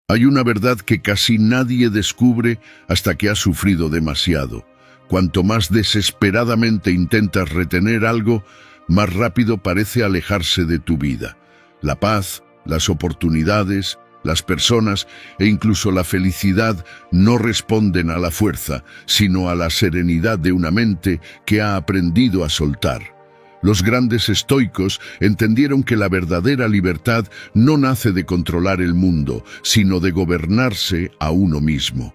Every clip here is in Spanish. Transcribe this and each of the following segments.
Hay una verdad que casi nadie descubre hasta que ha sufrido demasiado. Cuanto más desesperadamente intentas retener algo, más rápido parece alejarse de tu vida. La paz, las oportunidades, las personas e incluso la felicidad no responden a la fuerza, sino a la serenidad de una mente que ha aprendido a soltar. Los grandes estoicos entendieron que la verdadera libertad no nace de controlar el mundo, sino de gobernarse a uno mismo.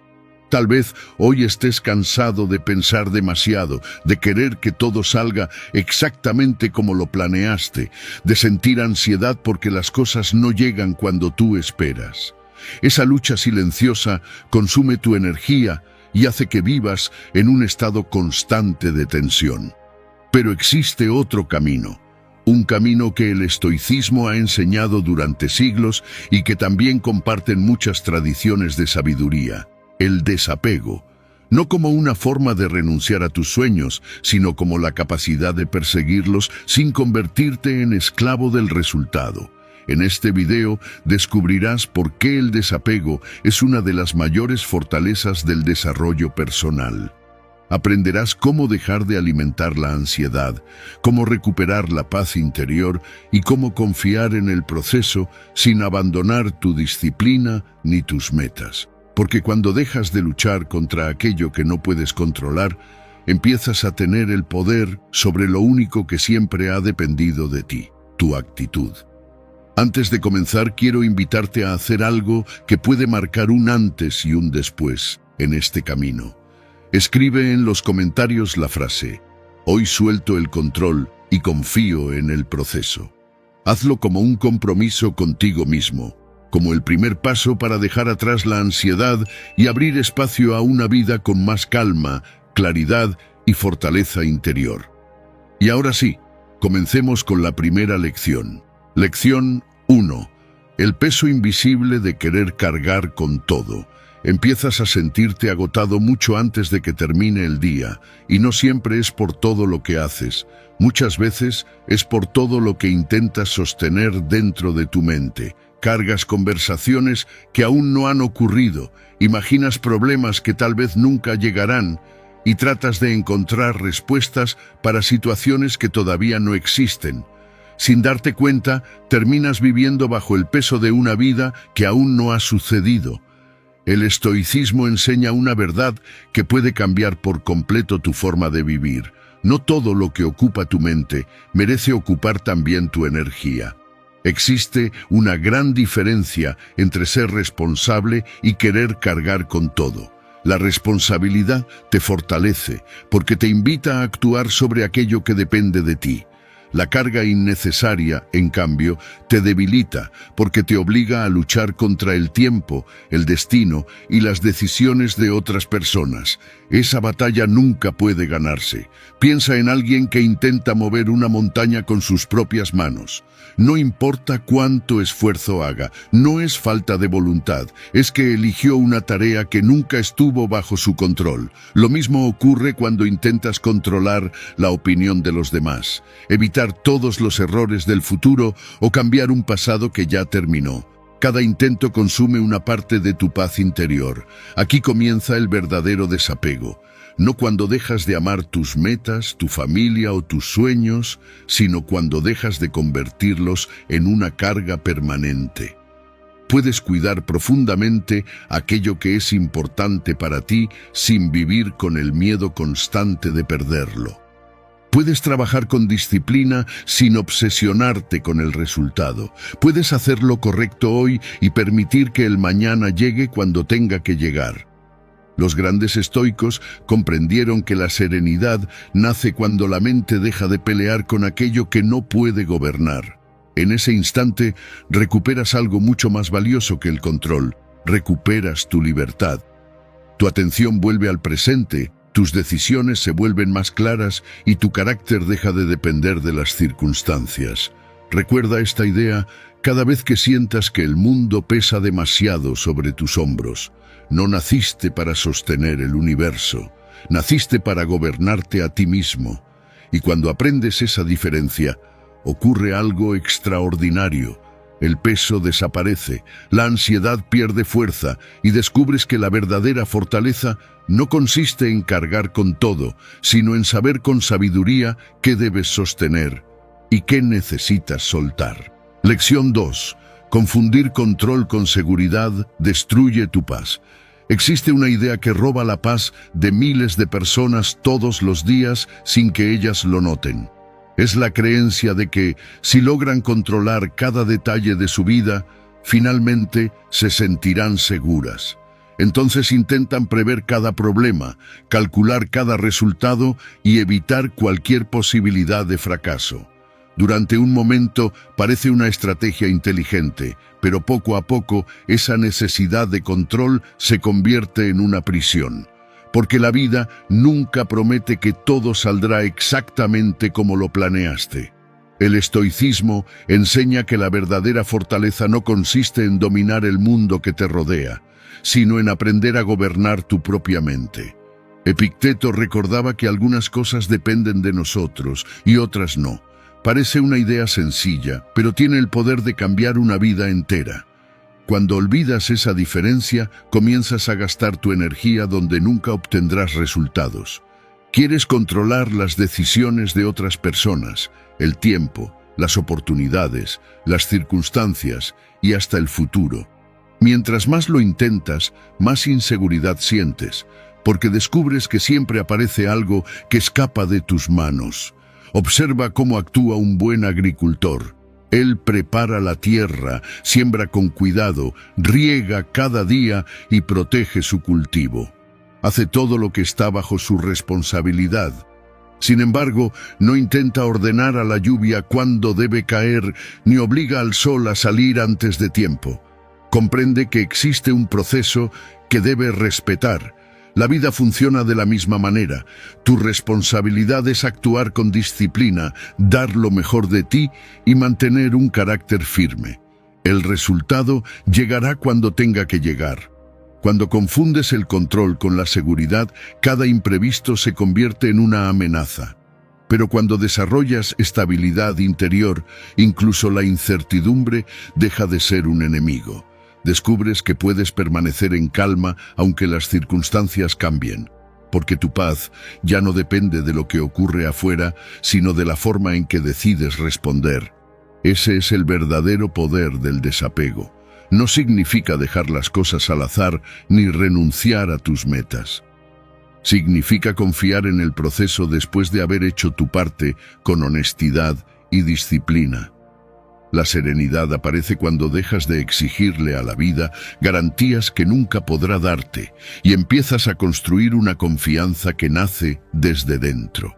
Tal vez hoy estés cansado de pensar demasiado, de querer que todo salga exactamente como lo planeaste, de sentir ansiedad porque las cosas no llegan cuando tú esperas. Esa lucha silenciosa consume tu energía y hace que vivas en un estado constante de tensión. Pero existe otro camino, un camino que el estoicismo ha enseñado durante siglos y que también comparten muchas tradiciones de sabiduría: el desapego, no como una forma de renunciar a tus sueños, sino como la capacidad de perseguirlos sin convertirte en esclavo del resultado. En este video descubrirás por qué el desapego es una de las mayores fortalezas del desarrollo personal. Aprenderás cómo dejar de alimentar la ansiedad, cómo recuperar la paz interior y cómo confiar en el proceso sin abandonar tu disciplina ni tus metas. Porque cuando dejas de luchar contra aquello que no puedes controlar, empiezas a tener el poder sobre lo único que siempre ha dependido de ti: tu actitud. Antes de comenzar, quiero invitarte a hacer algo que puede marcar un antes y un después en este camino. Escribe en los comentarios la frase: hoy suelto el control y confío en el proceso. Hazlo como un compromiso contigo mismo, como el primer paso para dejar atrás la ansiedad y abrir espacio a una vida con más calma, claridad y fortaleza interior. Y ahora sí, comencemos con la primera lección. Lección 1. El peso invisible de querer cargar con todo. Empiezas a sentirte agotado mucho antes de que termine el día, y no siempre es por todo lo que haces. Muchas veces es por todo lo que intentas sostener dentro de tu mente. Cargas conversaciones que aún no han ocurrido, imaginas problemas que tal vez nunca llegarán, y tratas de encontrar respuestas para situaciones que todavía no existen. Sin darte cuenta, terminas viviendo bajo el peso de una vida que aún no ha sucedido. El estoicismo enseña una verdad que puede cambiar por completo tu forma de vivir. No todo lo que ocupa tu mente merece ocupar también tu energía. Existe una gran diferencia entre ser responsable y querer cargar con todo. La responsabilidad te fortalece porque te invita a actuar sobre aquello que depende de ti. La carga innecesaria, en cambio, te debilita porque te obliga a luchar contra el tiempo, el destino y las decisiones de otras personas. Esa batalla nunca puede ganarse. Piensa en alguien que intenta mover una montaña con sus propias manos. No importa cuánto esfuerzo haga, no es falta de voluntad, es que eligió una tarea que nunca estuvo bajo su control. Lo mismo ocurre cuando intentas controlar la opinión de los demás, evitar todos los errores del futuro o cambiar un pasado que ya terminó. Cada intento consume una parte de tu paz interior. Aquí comienza el verdadero desapego. No cuando dejas de amar tus metas, tu familia o tus sueños, sino cuando dejas de convertirlos en una carga permanente. Puedes cuidar profundamente aquello que es importante para ti sin vivir con el miedo constante de perderlo. Puedes trabajar con disciplina sin obsesionarte con el resultado. Puedes hacer lo correcto hoy y permitir que el mañana llegue cuando tenga que llegar. Los grandes estoicos comprendieron que la serenidad nace cuando la mente deja de pelear con aquello que no puede gobernar. En ese instante recuperas algo mucho más valioso que el control. Recuperas tu libertad. Tu atención vuelve al presente, tus decisiones se vuelven más claras y tu carácter deja de depender de las circunstancias. Recuerda esta idea cada vez que sientas que el mundo pesa demasiado sobre tus hombros. No naciste para sostener el universo, naciste para gobernarte a ti mismo. Y cuando aprendes esa diferencia, ocurre algo extraordinario. El peso desaparece, la ansiedad pierde fuerza y descubres que la verdadera fortaleza no consiste en cargar con todo, sino en saber con sabiduría qué debes sostener y qué necesitas soltar. Lección 2. Confundir control con seguridad destruye tu paz. Existe una idea que roba la paz de miles de personas todos los días sin que ellas lo noten. Es la creencia de que, si logran controlar cada detalle de su vida, finalmente se sentirán seguras. Entonces intentan prever cada problema, calcular cada resultado y evitar cualquier posibilidad de fracaso. Durante un momento parece una estrategia inteligente, pero poco a poco esa necesidad de control se convierte en una prisión. Porque la vida nunca promete que todo saldrá exactamente como lo planeaste. El estoicismo enseña que la verdadera fortaleza no consiste en dominar el mundo que te rodea, sino en aprender a gobernar tu propia mente. Epicteto recordaba que algunas cosas dependen de nosotros y otras no. Parece una idea sencilla, pero tiene el poder de cambiar una vida entera. Cuando olvidas esa diferencia, comienzas a gastar tu energía donde nunca obtendrás resultados. Quieres controlar las decisiones de otras personas, el tiempo, las oportunidades, las circunstancias y hasta el futuro. Mientras más lo intentas, más inseguridad sientes, porque descubres que siempre aparece algo que escapa de tus manos. Observa cómo actúa un buen agricultor. Él prepara la tierra, siembra con cuidado, riega cada día y protege su cultivo. Hace todo lo que está bajo su responsabilidad. Sin embargo, no intenta ordenar a la lluvia cuándo debe caer, ni obliga al sol a salir antes de tiempo. Comprende que existe un proceso que debe respetar. La vida funciona de la misma manera. Tu responsabilidad es actuar con disciplina, dar lo mejor de ti y mantener un carácter firme. El resultado llegará cuando tenga que llegar. Cuando confundes el control con la seguridad, cada imprevisto se convierte en una amenaza. Pero cuando desarrollas estabilidad interior, incluso la incertidumbre deja de ser un enemigo. Descubres que puedes permanecer en calma aunque las circunstancias cambien, porque tu paz ya no depende de lo que ocurre afuera, sino de la forma en que decides responder. Ese es el verdadero poder del desapego. No significa dejar las cosas al azar ni renunciar a tus metas. Significa confiar en el proceso después de haber hecho tu parte con honestidad y disciplina. La serenidad aparece cuando dejas de exigirle a la vida garantías que nunca podrá darte y empiezas a construir una confianza que nace desde dentro.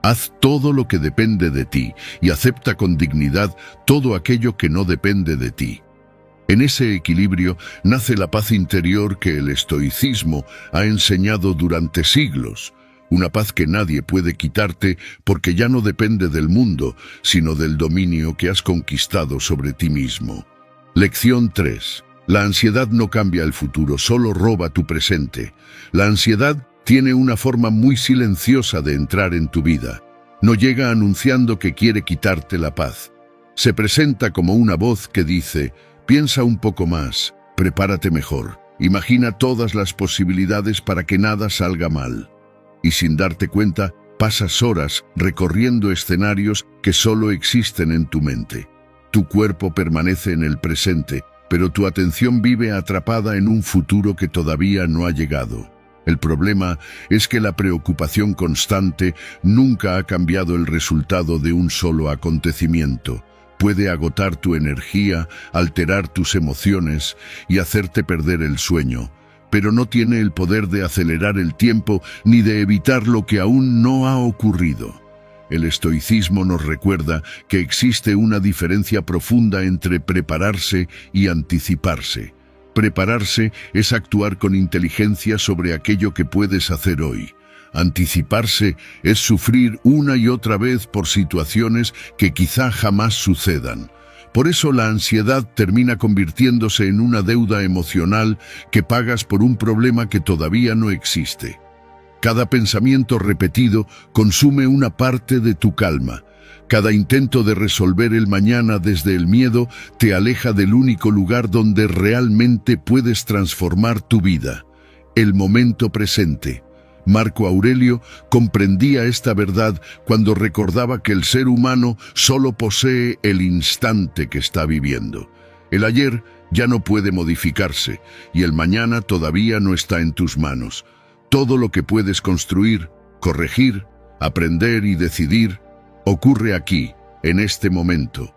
Haz todo lo que depende de ti y acepta con dignidad todo aquello que no depende de ti. En ese equilibrio nace la paz interior que el estoicismo ha enseñado durante siglos. Una paz que nadie puede quitarte porque ya no depende del mundo, sino del dominio que has conquistado sobre ti mismo. Lección 3. La ansiedad no cambia el futuro, solo roba tu presente. La ansiedad tiene una forma muy silenciosa de entrar en tu vida. No llega anunciando que quiere quitarte la paz. Se presenta como una voz que dice: piensa un poco más, prepárate mejor, imagina todas las posibilidades para que nada salga mal. Y sin darte cuenta, pasas horas recorriendo escenarios que solo existen en tu mente. Tu cuerpo permanece en el presente, pero tu atención vive atrapada en un futuro que todavía no ha llegado. El problema es que la preocupación constante nunca ha cambiado el resultado de un solo acontecimiento. Puede agotar tu energía, alterar tus emociones y hacerte perder el sueño, pero no tiene el poder de acelerar el tiempo ni de evitar lo que aún no ha ocurrido. El estoicismo nos recuerda que existe una diferencia profunda entre prepararse y anticiparse. Prepararse es actuar con inteligencia sobre aquello que puedes hacer hoy. Anticiparse es sufrir una y otra vez por situaciones que quizá jamás sucedan. Por eso la ansiedad termina convirtiéndose en una deuda emocional que pagas por un problema que todavía no existe. Cada pensamiento repetido consume una parte de tu calma, Cada intento de resolver el mañana desde el miedo te aleja del único lugar donde realmente puedes transformar tu vida, el momento presente. Marco Aurelio comprendía esta verdad cuando recordaba que el ser humano solo posee el instante que está viviendo. El ayer ya no puede modificarse y el mañana todavía no está en tus manos. Todo lo que puedes construir, corregir, aprender y decidir ocurre aquí, en este momento.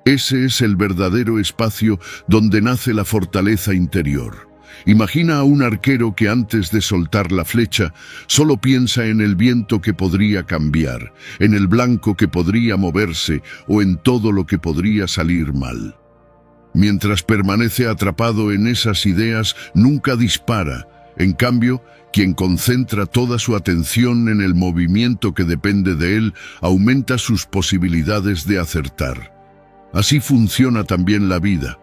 Ese es el verdadero espacio donde nace la fortaleza interior. Imagina a un arquero que antes de soltar la flecha solo piensa en el viento que podría cambiar, en el blanco que podría moverse o en todo lo que podría salir mal. Mientras permanece atrapado en esas ideas, nunca dispara. En cambio, quien concentra toda su atención en el movimiento que depende de él, aumenta sus posibilidades de acertar. Así funciona también la vida.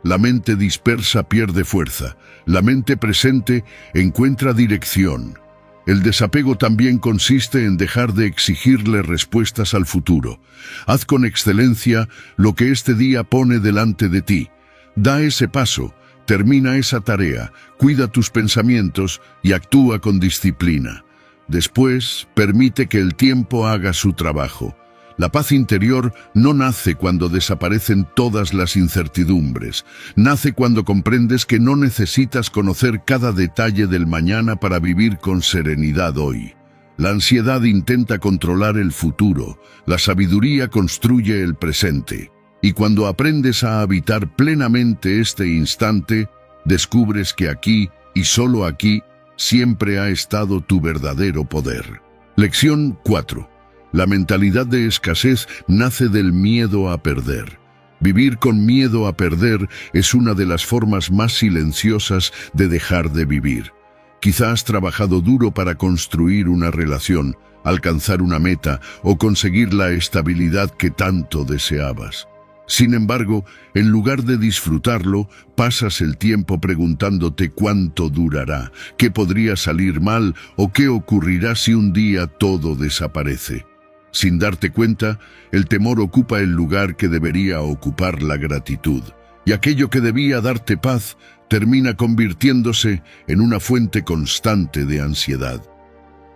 La mente dispersa pierde fuerza, la mente presente encuentra dirección. El desapego también consiste en dejar de exigirle respuestas al futuro. Haz con excelencia lo que este día pone delante de ti. Da ese paso, termina esa tarea, cuida tus pensamientos y actúa con disciplina. Después, permite que el tiempo haga su trabajo. La paz interior no nace cuando desaparecen todas las incertidumbres. Nace cuando comprendes que no necesitas conocer cada detalle del mañana para vivir con serenidad hoy. La ansiedad intenta controlar el futuro, la sabiduría construye el presente. Y cuando aprendes a habitar plenamente este instante, descubres que aquí, y solo aquí, siempre ha estado tu verdadero poder. Lección 4. La mentalidad de escasez nace del miedo a perder. Vivir con miedo a perder es una de las formas más silenciosas de dejar de vivir. Quizás has trabajado duro para construir una relación, alcanzar una meta o conseguir la estabilidad que tanto deseabas. Sin embargo, en lugar de disfrutarlo, pasas el tiempo preguntándote cuánto durará, qué podría salir mal o qué ocurrirá si un día todo desaparece. Sin darte cuenta, el temor ocupa el lugar que debería ocupar la gratitud, y aquello que debía darte paz termina convirtiéndose en una fuente constante de ansiedad.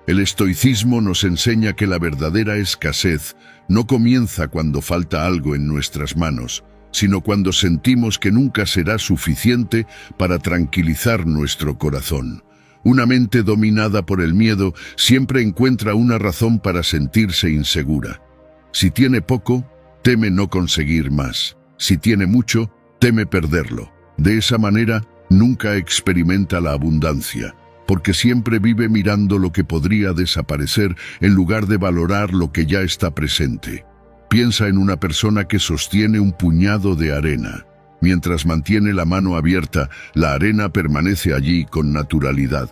El estoicismo nos enseña que la verdadera escasez no comienza cuando falta algo en nuestras manos, sino cuando sentimos que nunca será suficiente para tranquilizar nuestro corazón. Una mente dominada por el miedo siempre encuentra una razón para sentirse insegura. Si tiene poco, teme no conseguir más. Si tiene mucho, teme perderlo. De esa manera, nunca experimenta la abundancia, porque siempre vive mirando lo que podría desaparecer en lugar de valorar lo que ya está presente. Piensa en una persona que sostiene un puñado de arena. Mientras mantiene la mano abierta, la arena permanece allí con naturalidad.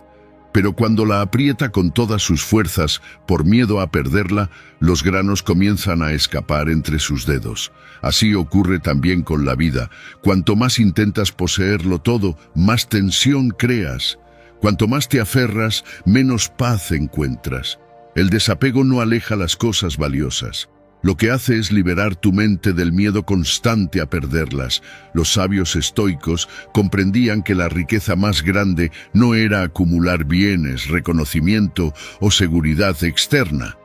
Pero cuando la aprieta con todas sus fuerzas, por miedo a perderla, los granos comienzan a escapar entre sus dedos. Así ocurre también con la vida. Cuanto más intentas poseerlo todo, más tensión creas. Cuanto más te aferras, menos paz encuentras. El desapego no aleja las cosas valiosas. Lo que hace es liberar tu mente del miedo constante a perderlas. Los sabios estoicos comprendían que la riqueza más grande no era acumular bienes, reconocimiento o seguridad externa.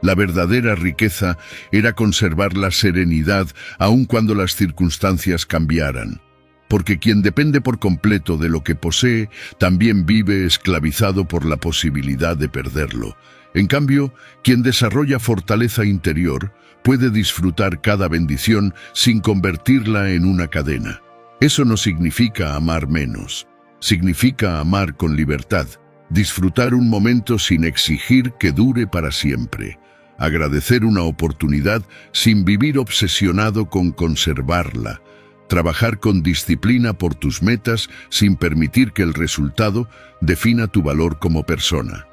La verdadera riqueza era conservar la serenidad aun cuando las circunstancias cambiaran. Porque quien depende por completo de lo que posee, también vive esclavizado por la posibilidad de perderlo. En cambio, quien desarrolla fortaleza interior puede disfrutar cada bendición sin convertirla en una cadena. Eso no significa amar menos. Significa amar con libertad, disfrutar un momento sin exigir que dure para siempre, agradecer una oportunidad sin vivir obsesionado con conservarla, trabajar con disciplina por tus metas sin permitir que el resultado defina tu valor como persona.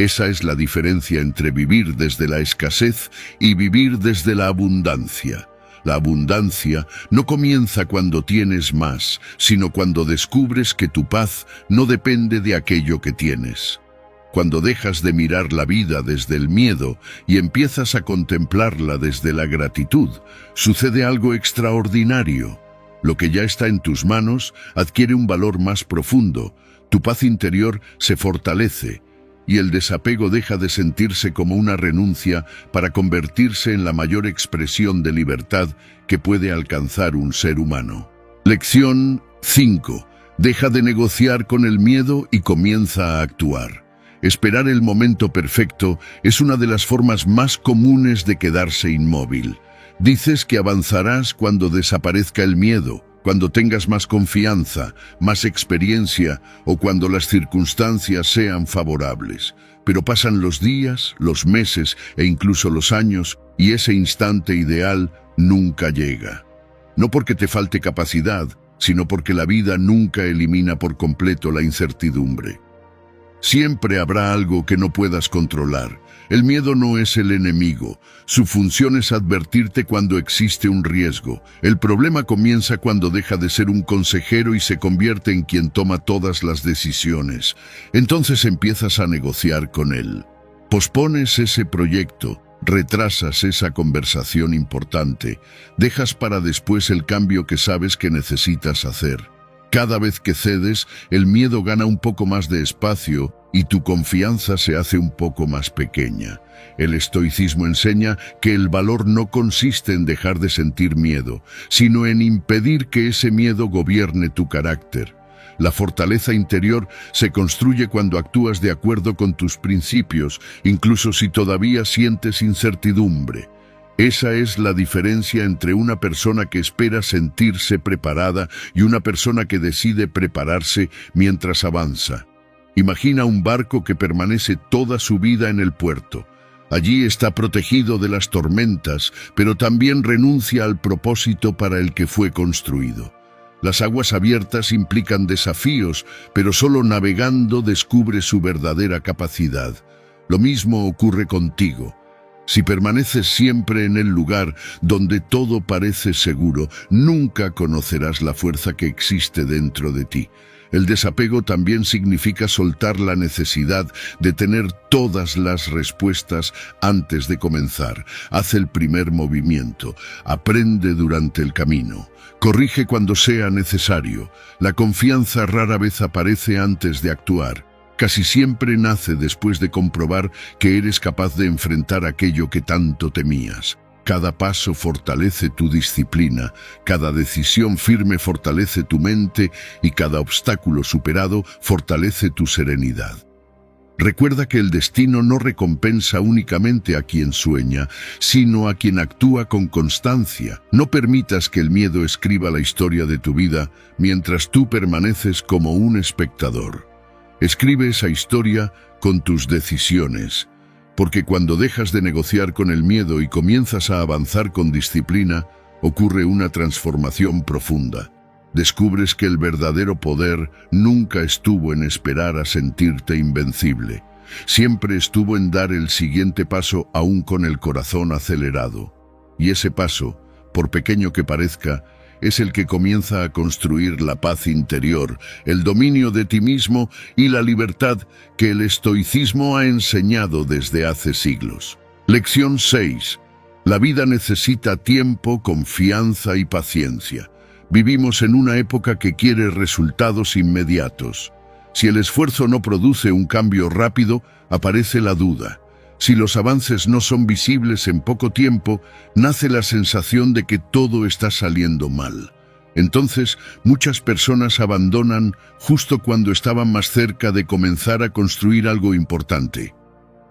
Esa es la diferencia entre vivir desde la escasez y vivir desde la abundancia. La abundancia no comienza cuando tienes más, sino cuando descubres que tu paz no depende de aquello que tienes. Cuando dejas de mirar la vida desde el miedo y empiezas a contemplarla desde la gratitud, sucede algo extraordinario. Lo que ya está en tus manos adquiere un valor más profundo, tu paz interior se fortalece y el desapego deja de sentirse como una renuncia para convertirse en la mayor expresión de libertad que puede alcanzar un ser humano. Lección 5. Deja de negociar con el miedo y comienza a actuar. Esperar el momento perfecto es una de las formas más comunes de quedarse inmóvil. Dices que avanzarás cuando desaparezca el miedo, cuando tengas más confianza, más experiencia o cuando las circunstancias sean favorables. Pero pasan los días, los meses e incluso los años y ese instante ideal nunca llega. No porque te falte capacidad, sino porque la vida nunca elimina por completo la incertidumbre. Siempre habrá algo que no puedas controlar. El miedo no es el enemigo. Su función es advertirte cuando existe un riesgo. El problema comienza cuando deja de ser un consejero y se convierte en quien toma todas las decisiones. Entonces empiezas a negociar con él. Pospones ese proyecto, retrasas esa conversación importante, dejas para después el cambio que sabes que necesitas hacer. Cada vez que cedes, el miedo gana un poco más de espacio y tu confianza se hace un poco más pequeña. El estoicismo enseña que el valor no consiste en dejar de sentir miedo, sino en impedir que ese miedo gobierne tu carácter. La fortaleza interior se construye cuando actúas de acuerdo con tus principios, incluso si todavía sientes incertidumbre. Esa es la diferencia entre una persona que espera sentirse preparada y una persona que decide prepararse mientras avanza. Imagina un barco que permanece toda su vida en el puerto. Allí está protegido de las tormentas, pero también renuncia al propósito para el que fue construido. Las aguas abiertas implican desafíos, pero solo navegando descubre su verdadera capacidad. Lo mismo ocurre contigo. Si permaneces siempre en el lugar donde todo parece seguro, nunca conocerás la fuerza que existe dentro de ti. El desapego también significa soltar la necesidad de tener todas las respuestas antes de comenzar. Haz el primer movimiento, aprende durante el camino, corrige cuando sea necesario. La confianza rara vez aparece antes de actuar. Casi siempre nace después de comprobar que eres capaz de enfrentar aquello que tanto temías. Cada paso fortalece tu disciplina, cada decisión firme fortalece tu mente y cada obstáculo superado fortalece tu serenidad. Recuerda que el destino no recompensa únicamente a quien sueña, sino a quien actúa con constancia. No permitas que el miedo escriba la historia de tu vida mientras tú permaneces como un espectador. Escribe esa historia con tus decisiones, porque cuando dejas de negociar con el miedo y comienzas a avanzar con disciplina, ocurre una transformación profunda. Descubres que el verdadero poder nunca estuvo en esperar a sentirte invencible. Siempre estuvo en dar el siguiente paso aún con el corazón acelerado. Y ese paso, por pequeño que parezca, es el que comienza a construir la paz interior, el dominio de ti mismo y la libertad que el estoicismo ha enseñado desde hace siglos. Lección 6. La vida necesita tiempo, confianza y paciencia. Vivimos en una época que quiere resultados inmediatos. Si el esfuerzo no produce un cambio rápido, aparece la duda. Si los avances no son visibles en poco tiempo, nace la sensación de que todo está saliendo mal. Entonces, muchas personas abandonan justo cuando estaban más cerca de comenzar a construir algo importante.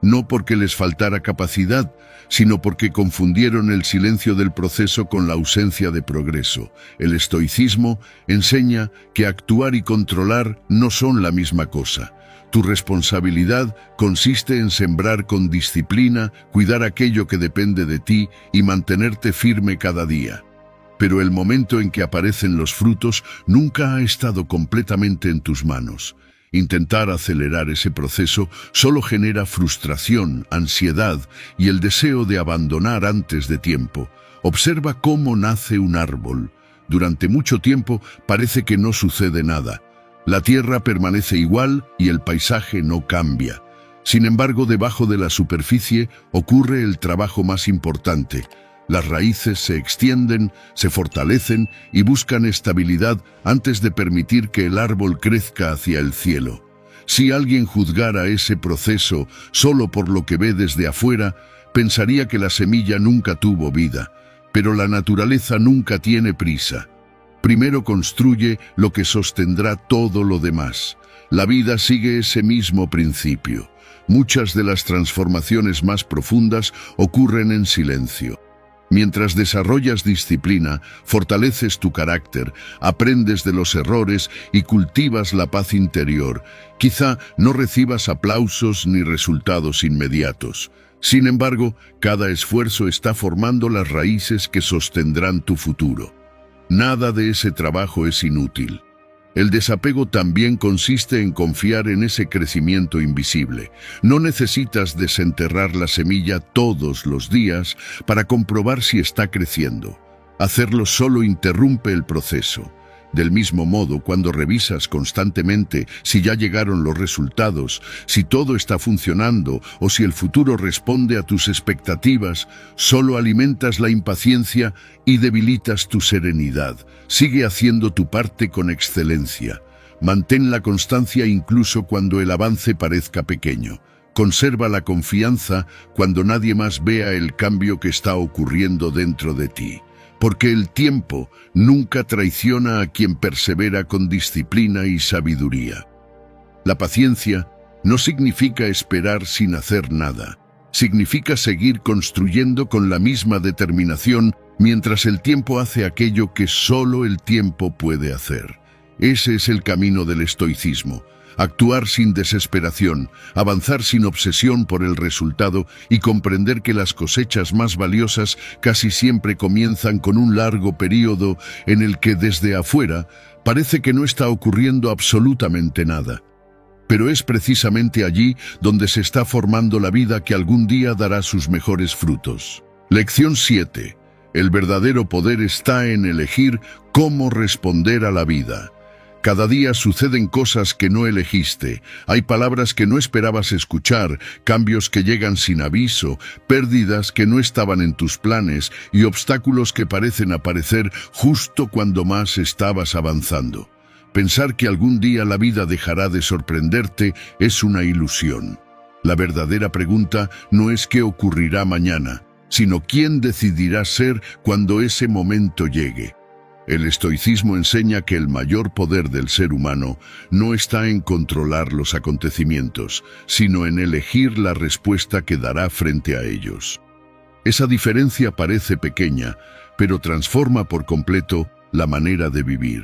No porque les faltara capacidad, sino porque confundieron el silencio del proceso con la ausencia de progreso. El estoicismo enseña que actuar y controlar no son la misma cosa. Tu responsabilidad consiste en sembrar con disciplina, cuidar aquello que depende de ti y mantenerte firme cada día. Pero el momento en que aparecen los frutos nunca ha estado completamente en tus manos. Intentar acelerar ese proceso solo genera frustración, ansiedad y el deseo de abandonar antes de tiempo. Observa cómo nace un árbol. Durante mucho tiempo parece que no sucede nada. La tierra permanece igual y el paisaje no cambia. Sin embargo, debajo de la superficie ocurre el trabajo más importante. Las raíces se extienden, se fortalecen y buscan estabilidad antes de permitir que el árbol crezca hacia el cielo. Si alguien juzgara ese proceso solo por lo que ve desde afuera, pensaría que la semilla nunca tuvo vida, pero la naturaleza nunca tiene prisa. Primero construye lo que sostendrá todo lo demás. La vida sigue ese mismo principio. Muchas de las transformaciones más profundas ocurren en silencio. Mientras desarrollas disciplina, fortaleces tu carácter, aprendes de los errores y cultivas la paz interior. Quizá no recibas aplausos ni resultados inmediatos. Sin embargo, cada esfuerzo está formando las raíces que sostendrán tu futuro. Nada de ese trabajo es inútil. El desapego también consiste en confiar en ese crecimiento invisible. No necesitas desenterrar la semilla todos los días para comprobar si está creciendo. Hacerlo solo interrumpe el proceso. Del mismo modo, cuando revisas constantemente si ya llegaron los resultados, si todo está funcionando o si el futuro responde a tus expectativas, solo alimentas la impaciencia y debilitas tu serenidad. Sigue haciendo tu parte con excelencia. Mantén la constancia incluso cuando el avance parezca pequeño. Conserva la confianza cuando nadie más vea el cambio que está ocurriendo dentro de ti. Porque el tiempo nunca traiciona a quien persevera con disciplina y sabiduría. La paciencia no significa esperar sin hacer nada. Significa seguir construyendo con la misma determinación mientras el tiempo hace aquello que solo el tiempo puede hacer. Ese es el camino del estoicismo. Actuar sin desesperación, avanzar sin obsesión por el resultado y comprender que las cosechas más valiosas casi siempre comienzan con un largo periodo en el que desde afuera parece que no está ocurriendo absolutamente nada. Pero es precisamente allí donde se está formando la vida que algún día dará sus mejores frutos. Lección 7. El verdadero poder está en elegir cómo responder a la vida. Cada día suceden cosas que no elegiste, hay palabras que no esperabas escuchar, cambios que llegan sin aviso, pérdidas que no estaban en tus planes y obstáculos que parecen aparecer justo cuando más estabas avanzando. Pensar que algún día la vida dejará de sorprenderte es una ilusión. La verdadera pregunta no es qué ocurrirá mañana, sino quién decidirá ser cuando ese momento llegue. El estoicismo enseña que el mayor poder del ser humano no está en controlar los acontecimientos, sino en elegir la respuesta que dará frente a ellos. Esa diferencia parece pequeña, pero transforma por completo la manera de vivir.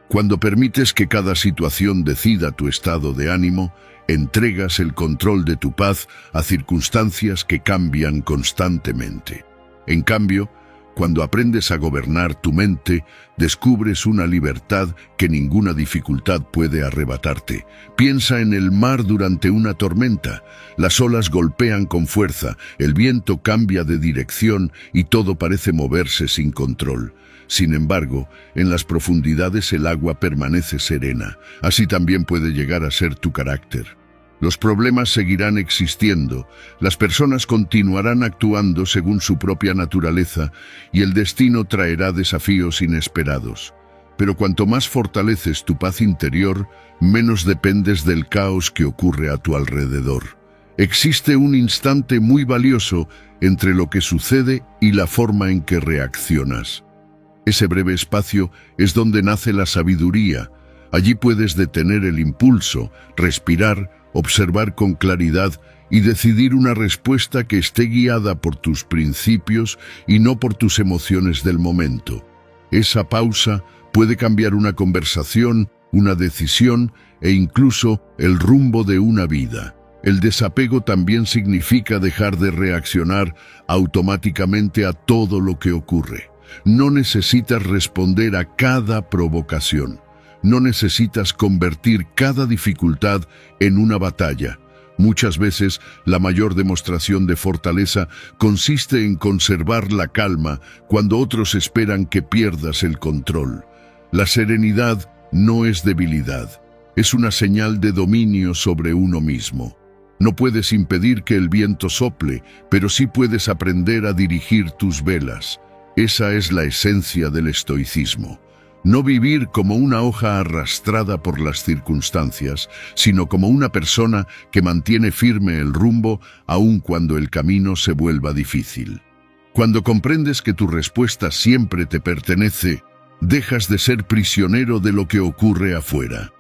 Cuando permites que cada situación decida tu estado de ánimo, entregas el control de tu paz a circunstancias que cambian constantemente. En cambio, cuando aprendes a gobernar tu mente, descubres una libertad que ninguna dificultad puede arrebatarte. Piensa en el mar durante una tormenta. Las olas golpean con fuerza, el viento cambia de dirección y todo parece moverse sin control. Sin embargo, en las profundidades el agua permanece serena. Así también puede llegar a ser tu carácter. Los problemas seguirán existiendo, las personas continuarán actuando según su propia naturaleza y el destino traerá desafíos inesperados. Pero cuanto más fortaleces tu paz interior, menos dependes del caos que ocurre a tu alrededor. Existe un instante muy valioso entre lo que sucede y la forma en que reaccionas. Ese breve espacio es donde nace la sabiduría. Allí puedes detener el impulso, respirar, observar con claridad y decidir una respuesta que esté guiada por tus principios y no por tus emociones del momento. Esa pausa puede cambiar una conversación, una decisión e incluso el rumbo de una vida. El desapego también significa dejar de reaccionar automáticamente a todo lo que ocurre. No necesitas responder a cada provocación. No necesitas convertir cada dificultad en una batalla. Muchas veces, la mayor demostración de fortaleza consiste en conservar la calma cuando otros esperan que pierdas el control. La serenidad no es debilidad, es una señal de dominio sobre uno mismo. No puedes impedir que el viento sople, pero sí puedes aprender a dirigir tus velas. Esa es la esencia del estoicismo. No vivir como una hoja arrastrada por las circunstancias, sino como una persona que mantiene firme el rumbo aun cuando el camino se vuelva difícil. Cuando comprendes que tu respuesta siempre te pertenece, dejas de ser prisionero de lo que ocurre afuera.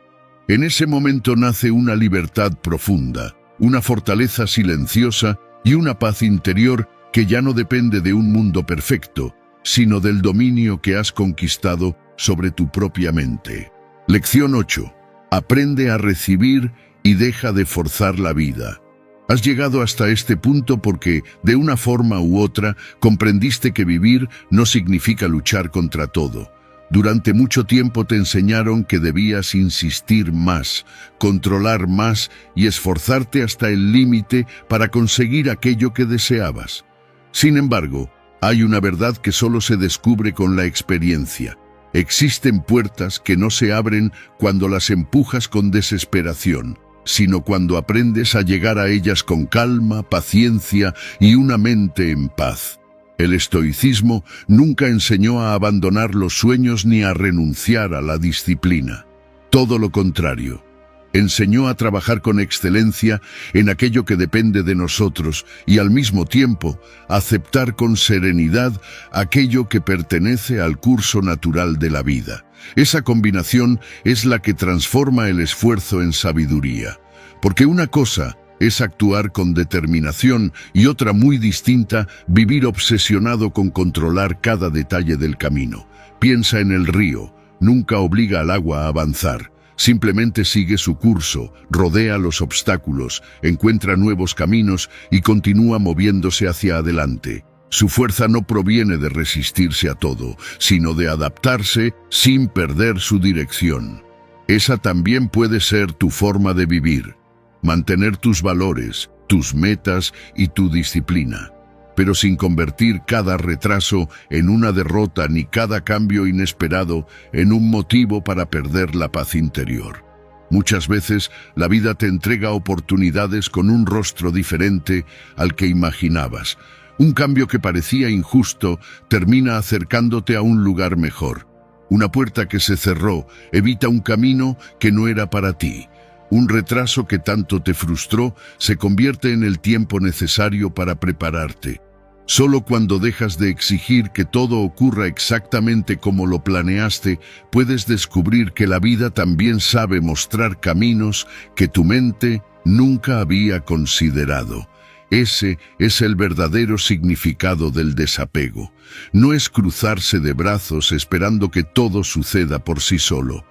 En ese momento nace una libertad profunda, una fortaleza silenciosa y una paz interior que ya no depende de un mundo perfecto, sino del dominio que has conquistado sobre tu propia mente. Lección 8. Aprende a recibir y deja de forzar la vida. Has llegado hasta este punto porque, de una forma u otra, comprendiste que vivir no significa luchar contra todo. Durante mucho tiempo te enseñaron que debías insistir más, controlar más y esforzarte hasta el límite para conseguir aquello que deseabas. Sin embargo, hay una verdad que solo se descubre con la experiencia. Existen puertas que no se abren cuando las empujas con desesperación, sino cuando aprendes a llegar a ellas con calma, paciencia y una mente en paz. El estoicismo nunca enseñó a abandonar los sueños ni a renunciar a la disciplina. Todo lo contrario. Enseñó a trabajar con excelencia en aquello que depende de nosotros y al mismo tiempo aceptar con serenidad aquello que pertenece al curso natural de la vida. Esa combinación es la que transforma el esfuerzo en sabiduría. Porque una cosa es actuar con determinación y otra muy distinta, vivir obsesionado con controlar cada detalle del camino. Piensa en el río, nunca obliga al agua a avanzar. Simplemente sigue su curso, rodea los obstáculos, encuentra nuevos caminos y continúa moviéndose hacia adelante. Su fuerza no proviene de resistirse a todo, sino de adaptarse sin perder su dirección. Esa también puede ser tu forma de vivir. Mantener tus valores, tus metas y tu disciplina, pero sin convertir cada retraso en una derrota ni cada cambio inesperado en un motivo para perder la paz interior. Muchas veces la vida te entrega oportunidades con un rostro diferente al que imaginabas. Un cambio que parecía injusto termina acercándote a un lugar mejor. Una puerta que se cerró evita un camino que no era para ti. Un retraso que tanto te frustró se convierte en el tiempo necesario para prepararte. Solo cuando dejas de exigir que todo ocurra exactamente como lo planeaste, puedes descubrir que la vida también sabe mostrar caminos que tu mente nunca había considerado. Ese es el verdadero significado del desapego. No es cruzarse de brazos esperando que todo suceda por sí solo.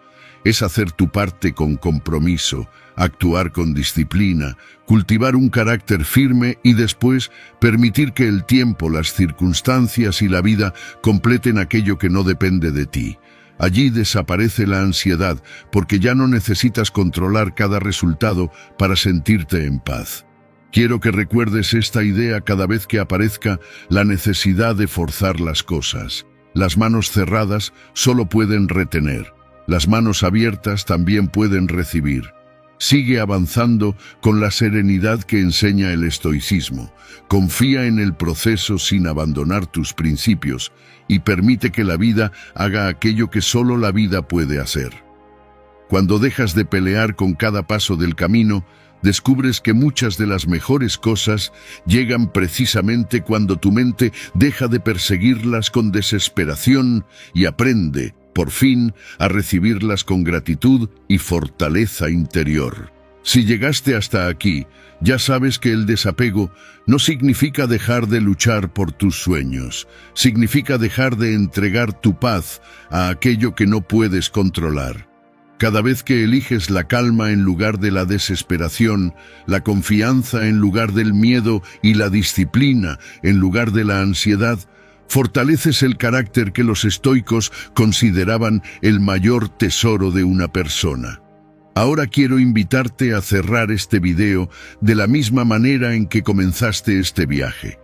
Es hacer tu parte con compromiso, actuar con disciplina, cultivar un carácter firme y después permitir que el tiempo, las circunstancias y la vida completen aquello que no depende de ti. Allí desaparece la ansiedad porque ya no necesitas controlar cada resultado para sentirte en paz. Quiero que recuerdes esta idea cada vez que aparezca la necesidad de forzar las cosas. Las manos cerradas solo pueden retener. Las manos abiertas también pueden recibir. Sigue avanzando con la serenidad que enseña el estoicismo. Confía en el proceso sin abandonar tus principios y permite que la vida haga aquello que solo la vida puede hacer. Cuando dejas de pelear con cada paso del camino, descubres que muchas de las mejores cosas llegan precisamente cuando tu mente deja de perseguirlas con desesperación y aprende, por fin, a recibirlas con gratitud y fortaleza interior. Si llegaste hasta aquí, ya sabes que el desapego no significa dejar de luchar por tus sueños, significa dejar de entregar tu paz a aquello que no puedes controlar. Cada vez que eliges la calma en lugar de la desesperación, la confianza en lugar del miedo y la disciplina en lugar de la ansiedad, fortaleces el carácter que los estoicos consideraban el mayor tesoro de una persona. Ahora quiero invitarte a cerrar este video de la misma manera en que comenzaste este viaje.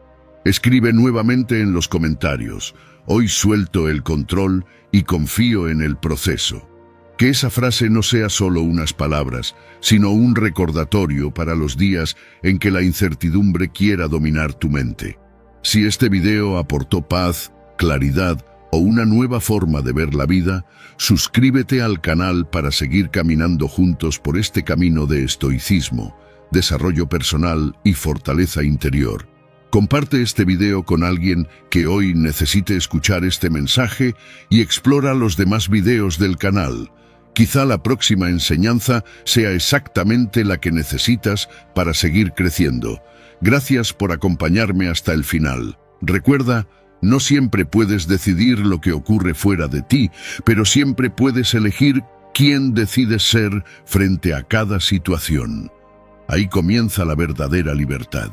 Escribe nuevamente en los comentarios: hoy suelto el control y confío en el proceso. Que esa frase no sea solo unas palabras, sino un recordatorio para los días en que la incertidumbre quiera dominar tu mente. Si este video aportó paz, claridad o una nueva forma de ver la vida, suscríbete al canal para seguir caminando juntos por este camino de estoicismo, desarrollo personal y fortaleza interior. Comparte este video con alguien que hoy necesite escuchar este mensaje y explora los demás videos del canal. Quizá la próxima enseñanza sea exactamente la que necesitas para seguir creciendo. Gracias por acompañarme hasta el final. Recuerda, no siempre puedes decidir lo que ocurre fuera de ti, pero siempre puedes elegir quién decides ser frente a cada situación. Ahí comienza la verdadera libertad.